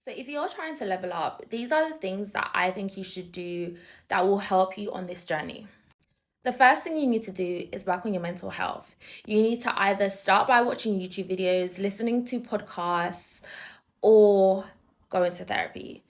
So, if you're trying to level up, these are the things that I think you should do that will help you on this journey. The first thing you need to do is work on your mental health. You need to either start by watching YouTube videos, listening to podcasts, or go into therapy.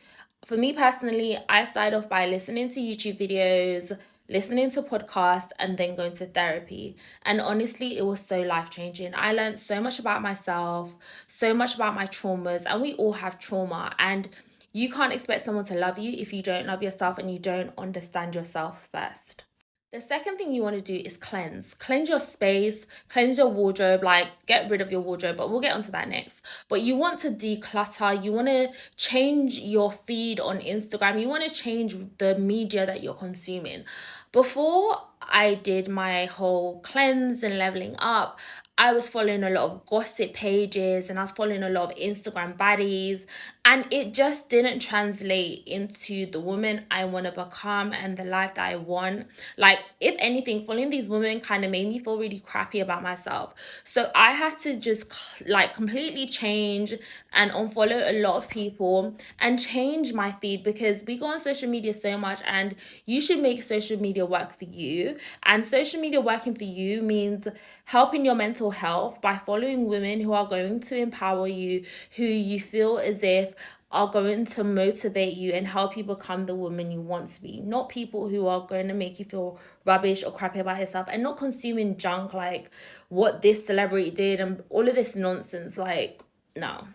For me personally, I started off by listening to YouTube videos, listening to podcasts, and then going to therapy. And honestly, it was so life changing. I learned so much about myself, so much about my traumas, and we all have trauma. And you can't expect someone to love you if you don't love yourself and you don't understand yourself first. The second thing you want to do is cleanse. Cleanse your space, cleanse your wardrobe, like get rid of your wardrobe, but we'll get onto that next. But you want to declutter, you want to change your feed on Instagram, you want to change the media that you're consuming. Before I did my whole cleanse and leveling up, I was following a lot of gossip pages and I was following a lot of Instagram baddies, and it just didn't translate into the woman I want to become and the life that I want. Like, if anything, following these women kind of made me feel really crappy about myself. So I had to just like completely change and unfollow a lot of people and change my feed, because we go on social media so much and you should make social media work for you. And social media working for you means helping your mental health by following women who are going to empower you, who you feel as if are going to motivate you and help you become the woman you want to be. Not people who are going to make you feel rubbish or crappy about yourself, and not consuming junk like what this celebrity did and all of this nonsense. Like, no.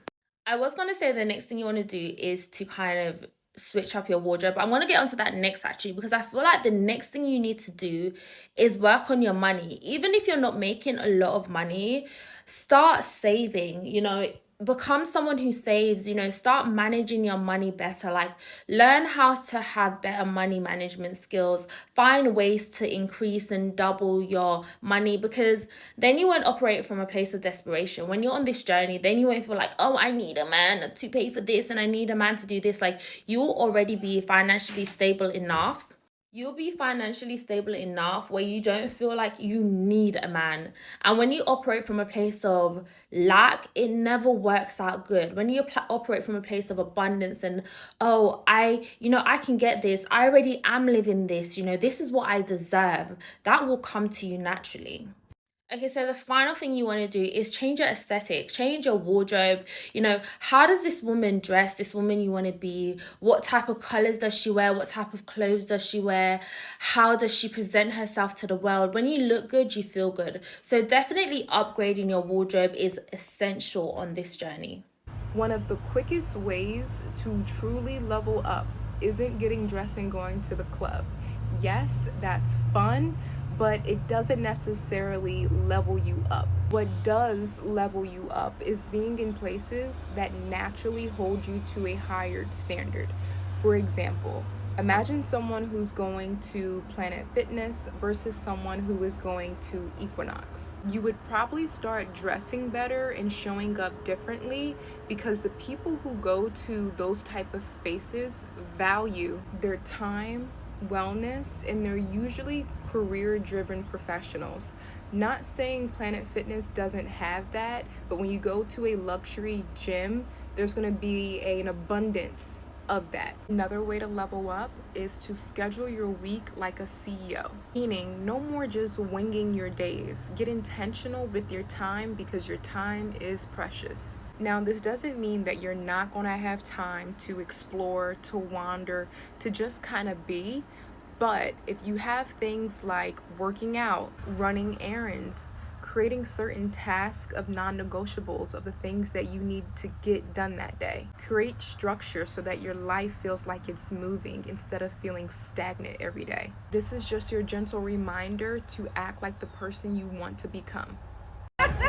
I was going to say the next thing you want to do is to kind of switch up your wardrobe. I'm going to get onto that next actually, because I feel like the next thing you need to do is work on your money. Even if you're not making a lot of money, start saving, become someone who saves, start managing your money better. Like, learn how to have better money management skills, find ways to increase and double your money, because then you won't operate from a place of desperation. When you're on this journey, then you won't feel like, oh, I need a man to pay for this and I need a man to do this. Like, you'll already be financially stable enough. You'll be financially stable enough where you don't feel like you need a man. And when you operate from a place of lack, it never works out good. When you operate from a place of abundance and, oh, I can get this. I already am living this. This is what I deserve. That will come to you naturally. Okay, so the final thing you want to do is change your aesthetic, change your wardrobe. How does this woman dress, this woman you want to be? What type of colors does she wear? What type of clothes does she wear? How does she present herself to the world? When you look good, you feel good. So definitely upgrading your wardrobe is essential on this journey. One of the quickest ways to truly level up isn't getting dressed and going to the club. Yes, that's fun, but it doesn't necessarily level you up. What does level you up is being in places that naturally hold you to a higher standard. For example, imagine someone who's going to Planet Fitness versus someone who is going to Equinox. You would probably start dressing better and showing up differently because the people who go to those type of spaces value their time, wellness, and they're usually career-driven professionals. Not saying Planet Fitness doesn't have that, but when you go to a luxury gym, there's going to be an abundance of that. Another way to level up is to schedule your week like a CEO, meaning no more just winging your days. Get intentional with your time because your time is precious. Now, this doesn't mean that you're not going to have time to explore, to wander, to just kind of be. But if you have things like working out, running errands, creating certain tasks of non-negotiables of the things that you need to get done that day. Create structure so that your life feels like it's moving instead of feeling stagnant every day. This is just your gentle reminder to act like the person you want to become.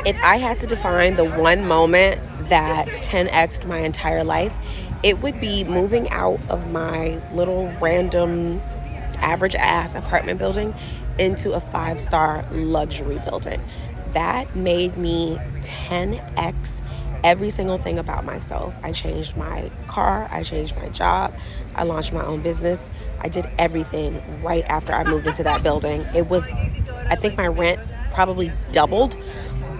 If I had to define the one moment that 10x'd my entire life, it would be moving out of my little random average ass apartment building into a 5-star luxury building. That made me 10x every single thing about myself. I changed my car, I changed my job, I launched my own business. I did everything right after I moved into that building. I think my rent probably doubled,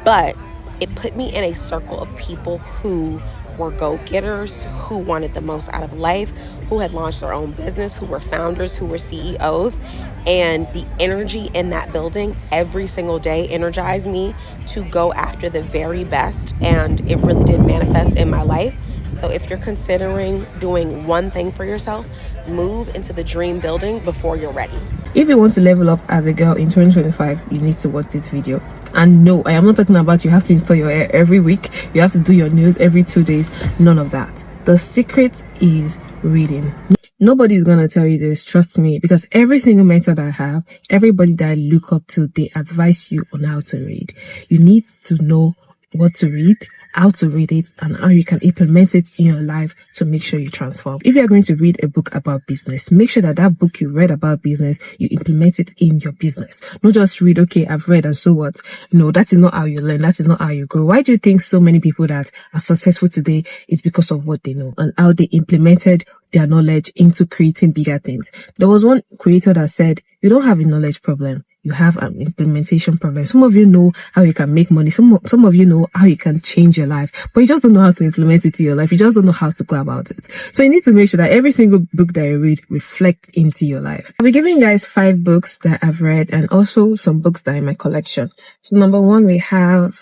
but it put me in a circle of people who were go-getters, who wanted the most out of life, who had launched their own business, who were founders, who were CEOs. And the energy in that building every single day energized me to go after the very best. And it really did manifest in my life. So if you're considering doing one thing for yourself, move into the dream building before you're ready. If you want to level up as a girl in 2025, you need to watch this video. And no, I am not talking about you have to install your hair every week, you have to do your nails every 2 days. None of that. The secret is reading. Nobody is going to tell you this, trust me, because every single mentor that I have, everybody that I look up to, they advise you on how to read. You need to know what to read, how to read it, and how you can implement it in your life to make sure you transform. If you are going to read a book about business, make sure that that book you read about business, you implement it in your business. Not just read, okay, I've read and so what? No, that is not how you learn. That is not how you grow. Why do you think so many people that are successful today is because of what they know and how they implemented their knowledge into creating bigger things? There was one creator that said, you don't have a knowledge problem. You have an implementation problem. Some of you know how you can make money. Some of you know how you can change your life, but you just don't know how to implement it in your life. You just don't know how to go about it. So you need to make sure that every single book that you read reflects into your life. I'll be giving you guys 5 books that I've read and also some books that are in my collection. So number 1, we have,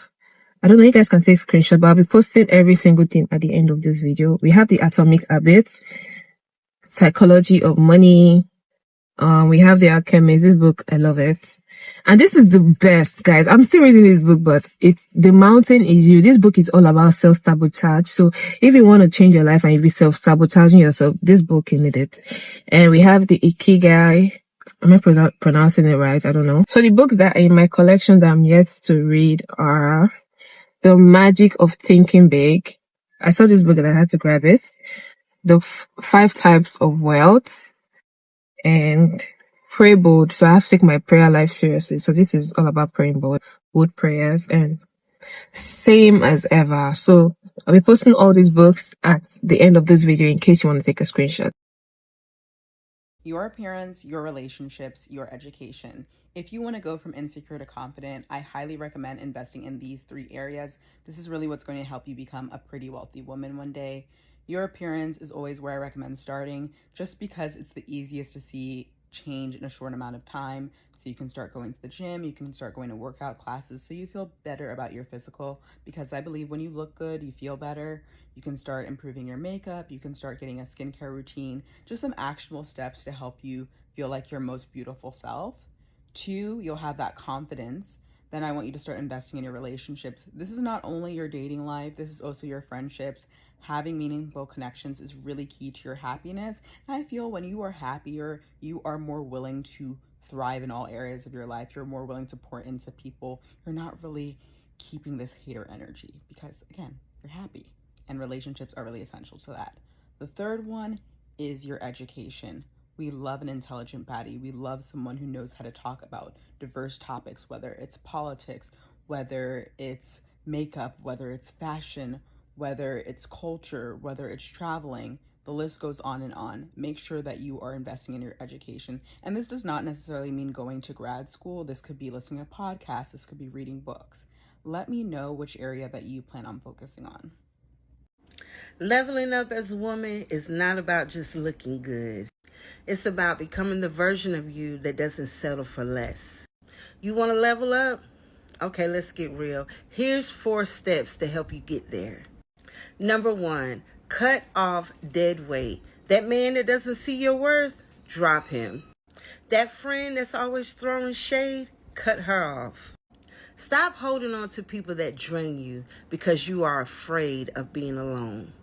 I don't know if you guys can say screenshot, but I'll be posting every single thing at the end of this video. We have The Atomic Habits, Psychology of Money. We have The Alchemist. This book, I love it. And this is the best, guys. I'm still reading this book, but it's The Mountain Is You. This book is all about self-sabotage. So if you want to change your life and if you're self-sabotaging yourself, this book, you need it. And we have The Ikigai. Am I pronouncing it right? I don't know. So the books that are in my collection that I'm yet to read are The Magic of Thinking Big. I saw this book and I had to grab it. The 5 Types of Wealth. And Pray Bold. So I have to take my prayer life seriously. So this is all about praying bold prayers, and Same as Ever. So I'll be posting all these books at the end of this video in case you want to take a screenshot. Your appearance, your relationships, your education. If you want to go from insecure to confident, I highly recommend investing in these 3 areas. This is really what's going to help you become a pretty wealthy woman one day. Your appearance is always where I recommend starting, just because it's the easiest to see change in a short amount of time. So you can start going to the gym, you can start going to workout classes so you feel better about your physical, because I believe when you look good, you feel better. You can start improving your makeup, you can start getting a skincare routine, just some actionable steps to help you feel like your most beautiful self. 2, you'll have that confidence. Then I want you to start investing in your relationships. This is not only your dating life, this is also your friendships. Having meaningful connections is really key to your happiness. And I feel when you are happier, you are more willing to thrive in all areas of your life. You're more willing to pour into people. You're not really keeping this hater energy because, again, you're happy. And relationships are really essential to that. The 3rd one is your education. We love an intelligent baddie. We love someone who knows how to talk about diverse topics, whether it's politics, whether it's makeup, whether it's fashion, whether it's culture, whether it's traveling. The list goes on and on. Make sure that you are investing in your education. And this does not necessarily mean going to grad school. This could be listening to podcasts. This could be reading books. Let me know which area that you plan on focusing on. Leveling up as a woman is not about just looking good. It's about becoming the version of you that doesn't settle for less. You want to level up? Okay, let's get real. Here's 4 steps to help you get there. Number 1, cut off dead weight. That man that doesn't see your worth, drop him. That friend that's always throwing shade, cut her off. Stop holding on to people that drain you because you are afraid of being alone.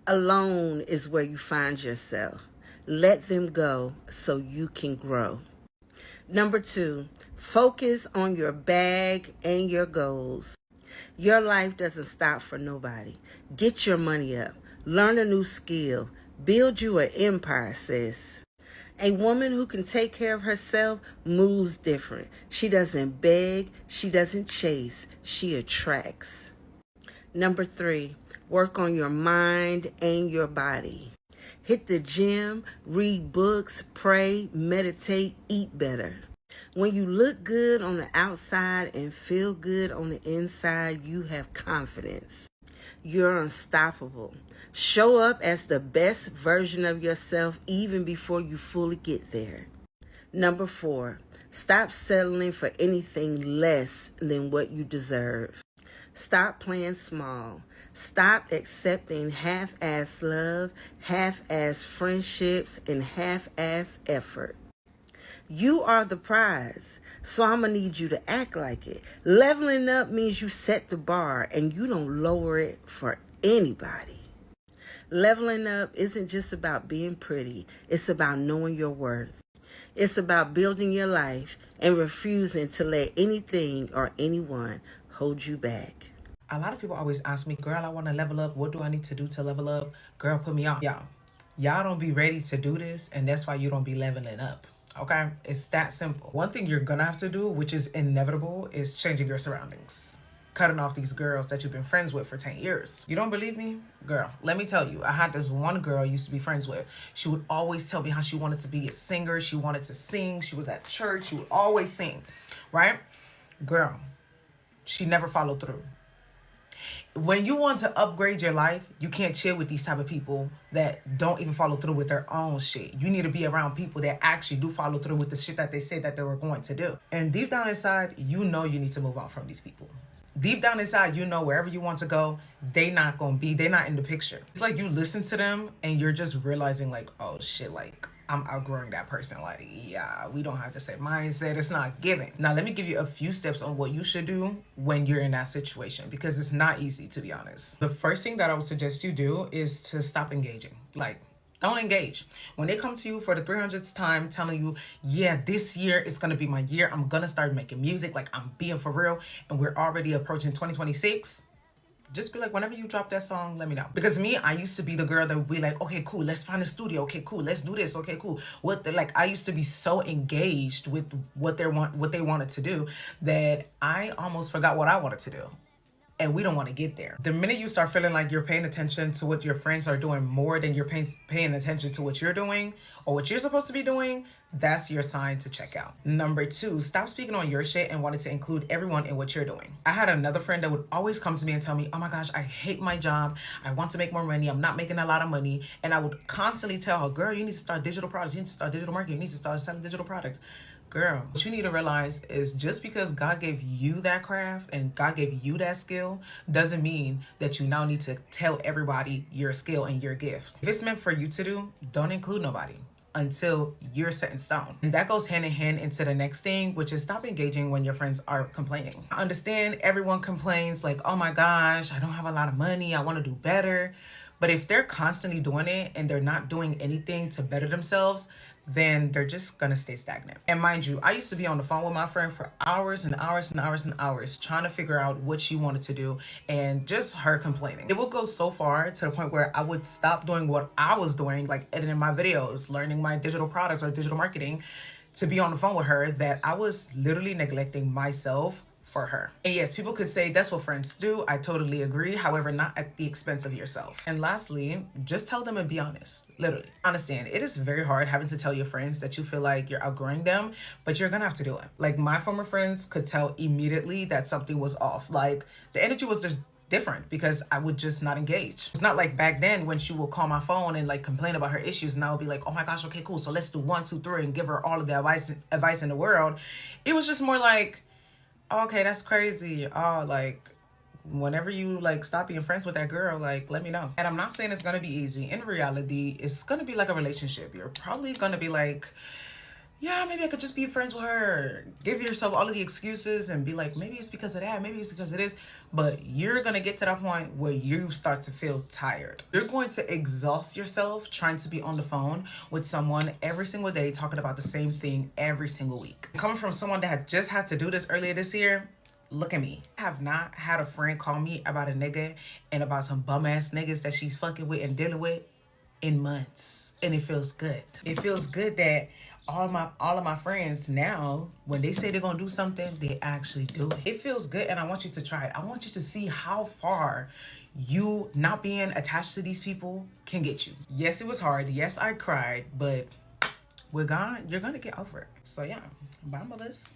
Alone is where you find yourself. Let them go so you can grow. Number 2, focus on your bag and your goals. Your life doesn't stop for nobody. Get your money up. Learn a new skill. Build you an empire, sis. A woman who can take care of herself moves different. She doesn't beg. She doesn't chase. She attracts. Number 3, work on your mind and your body. Hit the gym, read books, pray, meditate, eat better. When you look good on the outside and feel good on the inside, you have confidence. You're unstoppable. Show up as the best version of yourself even before you fully get there. Number 4, stop settling for anything less than what you deserve. Stop playing small. Stop accepting half-ass love, half-ass friendships, and half-ass effort. You are the prize, so I'm going to need you to act like it. Leveling up means you set the bar and you don't lower it for anybody. Leveling up isn't just about being pretty. It's about knowing your worth. It's about building your life and refusing to let anything or anyone hold you back. A lot of people always ask me, girl, I want to level up. What do I need to do to level up? Girl, put me on. Y'all don't be ready to do this, and that's why you don't be leveling up. Okay? It's that simple. One thing you're gonna have to do, which is inevitable, is changing your surroundings. Cutting off these girls that you've been friends with for 10 years. You don't believe me? Girl, let me tell you, I had this one girl I used to be friends with. She would always tell me how she wanted to be a singer. She wanted to sing. She was at church. She would always sing, right? Girl, she never followed through. When you want to upgrade your life, you can't chill with these type of people that don't even follow through with their own shit. You need to be around people that actually do follow through with the shit that they said that they were going to do. And deep down inside, you know you need to move on from these people. Deep down inside, you know wherever you want to go, they're not in the picture. It's like you listen to them and you're just realizing like, oh shit, like I'm outgrowing that person. Like, yeah, we don't have the same mindset. It's not giving. Now, let me give you a few steps on what you should do when you're in that situation, because it's not easy, to be honest. The first thing that I would suggest you do is to stop engaging. Like, don't engage. When they come to you for the 300th time telling you, yeah, this year is going to be my year. I'm going to start making music. Like, I'm being for real. And we're already approaching 2026. Just be like, whenever you drop that song, let me know. Because me, I used to be the girl that would be like, okay, cool, let's find a studio. Okay, cool, let's do this. Okay, cool. I used to be so engaged with what they wanted to do that I almost forgot what I wanted to do. And we don't want to get there. The minute you start feeling like you're paying attention to what your friends are doing more than you're paying attention to what you're doing or what you're supposed to be doing, that's your sign to check out. Number 2, stop speaking on your shit and wanting to include everyone in what you're doing. I had another friend that would always come to me and tell me, oh my gosh, I hate my job. I want to make more money. I'm not making a lot of money. And I would constantly tell her, girl, you need to start digital products. You need to start digital marketing. You need to start selling digital products. Girl, what you need to realize is just because God gave you that craft and God gave you that skill doesn't mean that you now need to tell everybody your skill and your gift. If it's meant for you to do, don't include nobody until you're set in stone. And that goes hand in hand into the next thing, which is stop engaging when your friends are complaining. I understand everyone complains like, oh my gosh, I don't have a lot of money. I want to do better. But if they're constantly doing it and they're not doing anything to better themselves, then they're just gonna stay stagnant. And mind you, I used to be on the phone with my friend for hours and hours and hours and hours trying to figure out what she wanted to do and just her complaining. It would go so far to the point where I would stop doing what I was doing, like editing my videos, learning my digital products or digital marketing, to be on the phone with her, that I was literally neglecting myself for her. And yes, people could say that's what friends do. I totally agree. However, not at the expense of yourself. And lastly, just tell them and be honest. Literally. Understand, it is very hard having to tell your friends that you feel like you're outgrowing them, but you're gonna have to do it. Like, my former friends could tell immediately that something was off. Like, the energy was just different because I would just not engage. It's not like back then when she would call my phone and like complain about her issues and I would be like, oh my gosh, okay, cool. So let's do 1, 2, 3 and give her all of the advice in the world. It was just more like, okay, that's crazy. Oh, like, whenever you like stop being friends with that girl, like, let me know. And I'm not saying it's gonna be easy. In reality, it's gonna be like a relationship. You're probably gonna be like, yeah, maybe I could just be friends with her. Give yourself all of the excuses and be like, maybe it's because of that, maybe it's because of this. But you're gonna get to that point where you start to feel tired. You're going to exhaust yourself trying to be on the phone with someone every single day talking about the same thing every single week. Coming from someone that had just had to do this earlier this year, look at me. I have not had a friend call me about a nigga and about some bum ass niggas that she's fucking with and dealing with in months. And it feels good. It feels good that all of my friends now, when they say they're gonna do something, they actually do it. It feels good, and I want you to try it. I want you to see how far you not being attached to these people can get you. Yes, it was hard. Yes, I cried, but with God, you're gonna get over it. So yeah, bye, mothers.